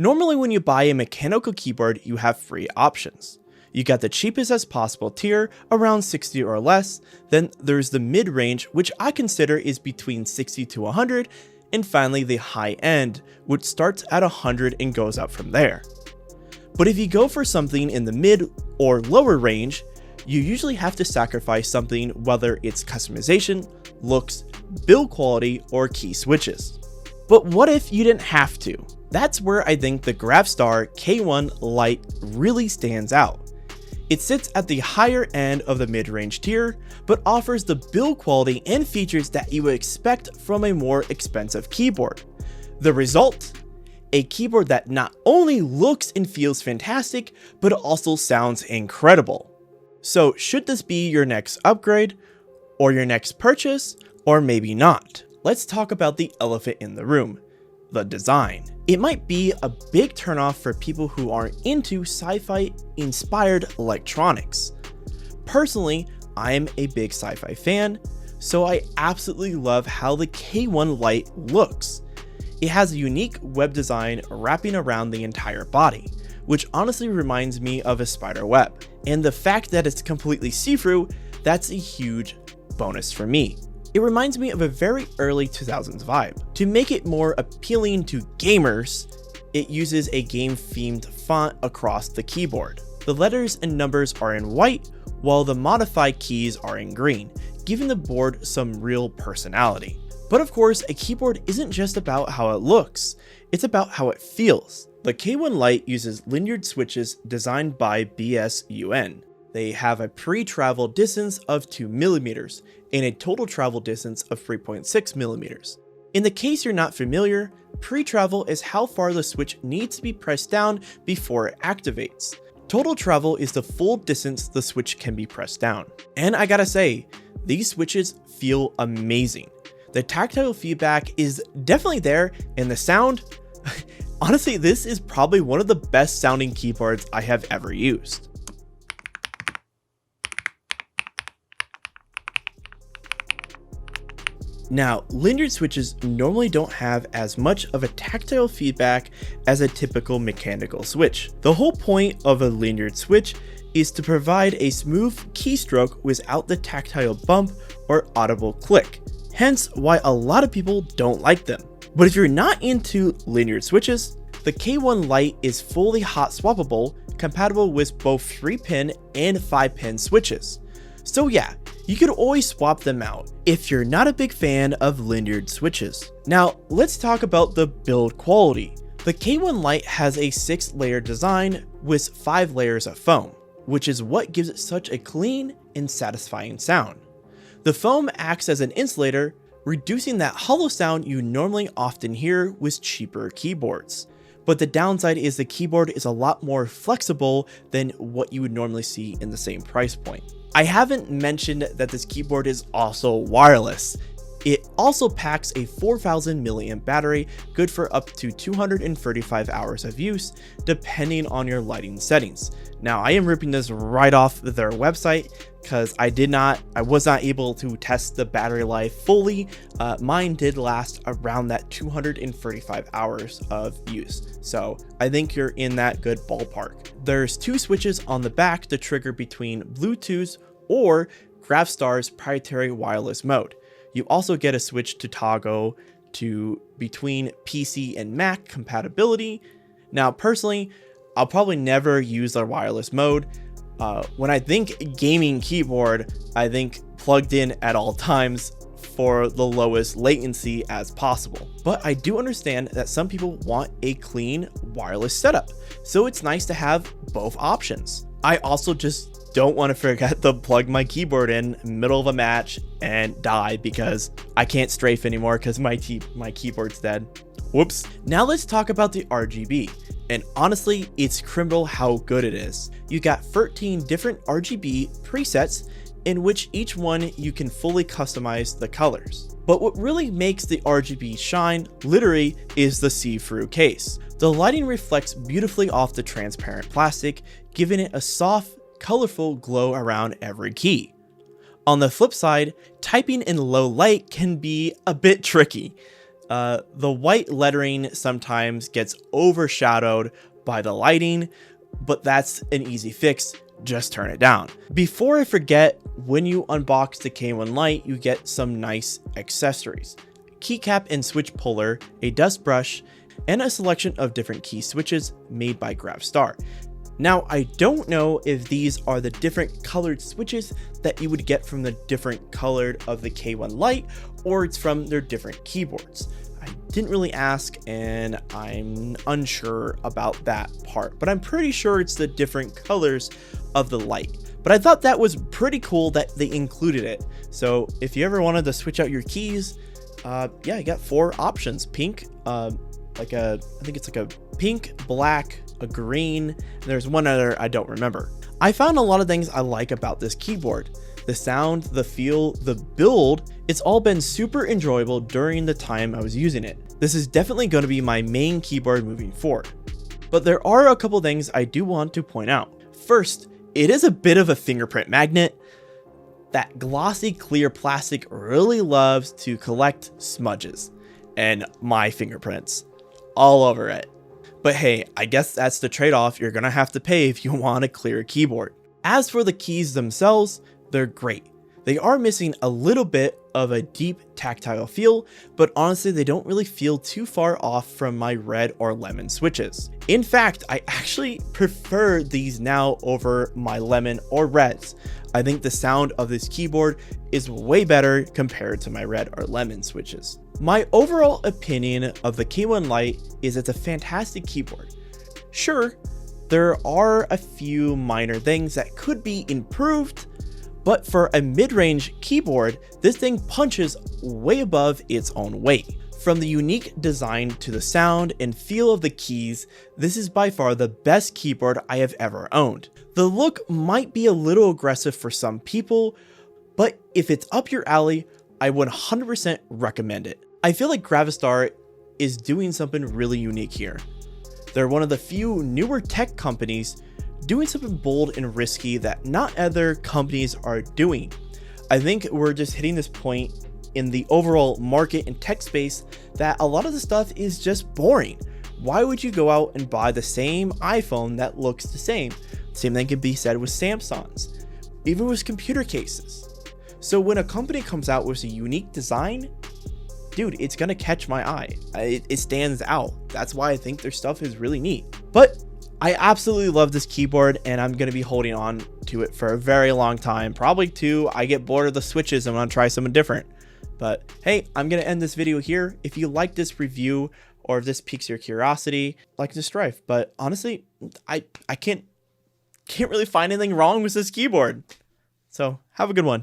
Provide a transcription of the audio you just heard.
Normally when you buy a mechanical keyboard, you have three options. You got the cheapest as possible tier, around 60 or less, then there's the mid-range, which I consider is between 60 to 100, and finally the high end, which starts at 100 and goes up from there. But if you go for something in the mid or lower range, you usually have to sacrifice something, whether it's customization, looks, build quality, or key switches. But what if you didn't have to? That's where I think the GravaStar K1 Lite really stands out. It sits at the higher end of the mid-range tier, but offers the build quality and features that you would expect from a more expensive keyboard. The result? A keyboard that not only looks and feels fantastic, but also sounds incredible. So should this be your next upgrade, or your next purchase, or maybe not? Let's talk about the elephant in the room, the design. It might be a big turnoff for people who aren't into sci-fi inspired electronics. Personally, I am a big sci-fi fan, so I absolutely love how the K1 Lite looks. It has a unique web design wrapping around the entire body, which honestly reminds me of a spider web. And the fact that it's completely see-through, that's a huge bonus for me. It reminds me of a very early 2000s vibe. To make it more appealing to gamers, it uses a game-themed font across the keyboard. The letters and numbers are in white, while the modified keys are in green, giving the board some real personality. But of course, a keyboard isn't just about how it looks, it's about how it feels. The K1 Lite uses linear switches designed by BSUN. They have a pre-travel distance of 2mm and a total travel distance of 3.6mm. In the case you're not familiar, pre-travel is how far the switch needs to be pressed down before it activates. Total travel is the full distance the switch can be pressed down. And I gotta say, these switches feel amazing. The tactile feedback is definitely there, and the sound, honestly, this is probably one of the best sounding keyboards I have ever used. Now, linear switches normally don't have as much of a tactile feedback as a typical mechanical switch. The whole point of a linear switch is to provide a smooth keystroke without the tactile bump or audible click, hence why a lot of people don't like them. But if you're not into linear switches, the K1 Lite is fully hot swappable, compatible with both 3-pin and 5-pin switches. So yeah, you could always swap them out if you're not a big fan of linear switches. Now, let's talk about the build quality. The K1 Lite has a 6-layer design with 5 layers of foam, which is what gives it such a clean and satisfying sound. The foam acts as an insulator, reducing that hollow sound you normally often hear with cheaper keyboards. But the downside is the keyboard is a lot more flexible than what you would normally see in the same price point. I haven't mentioned that this keyboard is also wireless. It also packs a 4000 mAh battery, good for up to 235 hours of use, depending on your lighting settings. Now, I am ripping this right off their website because I was not able to test the battery life fully. Mine did last around that 235 hours of use. So I think you're in that good ballpark. There's 2 switches on the back to trigger between Bluetooth or GravaStar's proprietary wireless mode. You also get a switch to toggle to between PC and Mac compatibility. Now, personally, I'll probably never use the wireless mode. When I think gaming keyboard, I think plugged in at all times for the lowest latency as possible. But I do understand that some people want a clean wireless setup, so it's nice to have both options. I also just don't want to forget to plug my keyboard in middle of a match and die because I can't strafe anymore because my keyboard's dead. Whoops. Now let's talk about the RGB. And honestly, it's criminal how good it is. You got 13 different RGB presets in which each one you can fully customize the colors. But what really makes the RGB shine, literally, is the see-through case. The lighting reflects beautifully off the transparent plastic, giving it a soft, colorful glow around every key. On the flip side, typing in low light can be a bit tricky. The white lettering sometimes gets overshadowed by the lighting, but that's an easy fix. Just turn it down. Before I forget, when you unbox the K1 Lite, you get some nice accessories. Keycap and switch puller, a dust brush, and a selection of different key switches made by GravaStar. Now, I don't know if these are the different colored switches that you would get from the different colored of the K1 Lite, or it's from their different keyboards. I didn't really ask, and I'm unsure about that part, but I'm pretty sure it's the different colors of the Lite. But I thought that was pretty cool that they included it. So if you ever wanted to switch out your keys, yeah, you got 4 options. Pink, I think it's like a pink, black, a green, and there's one other I don't remember. I found a lot of things I like about this keyboard. The sound, the feel, the build, it's all been super enjoyable during the time I was using it. This is definitely going to be my main keyboard moving forward. But there are a couple things I do want to point out. First, it is a bit of a fingerprint magnet. That glossy clear plastic really loves to collect smudges and my fingerprints all over it. But hey, I guess that's the trade-off you're gonna have to pay if you want a clear keyboard. As for the keys themselves, they're great. They are missing a little bit of a deep tactile feel, but honestly, they don't really feel too far off from my red or lemon switches. In fact, I actually prefer these now over my lemon or reds. I think the sound of this keyboard is way better compared to my red or lemon switches. My overall opinion of the K1 Lite is it's a fantastic keyboard. Sure, there are a few minor things that could be improved, but for a mid-range keyboard, this thing punches way above its own weight. From the unique design to the sound and feel of the keys, this is by far the best keyboard I have ever owned. The look might be a little aggressive for some people, but if it's up your alley, I would 100% recommend it. I feel like GravaStar is doing something really unique here. They're one of the few newer tech companies doing something bold and risky that not other companies are doing. I think we're just hitting this point in the overall market and tech space that a lot of the stuff is just boring. Why would you go out and buy the same iPhone that looks the same? Same thing can be said with Samsungs, even with computer cases. So when a company comes out with a unique design, dude, it's gonna catch my eye. It stands out. That's why I think their stuff is really neat. But I absolutely love this keyboard, and I'm gonna be holding on to it for a very long time. Probably till I get bored of the switches and want to try something different. But hey, I'm gonna end this video here. If you like this review or if this piques your curiosity, like to strive. But honestly, I can't really find anything wrong with this keyboard. So have a good one.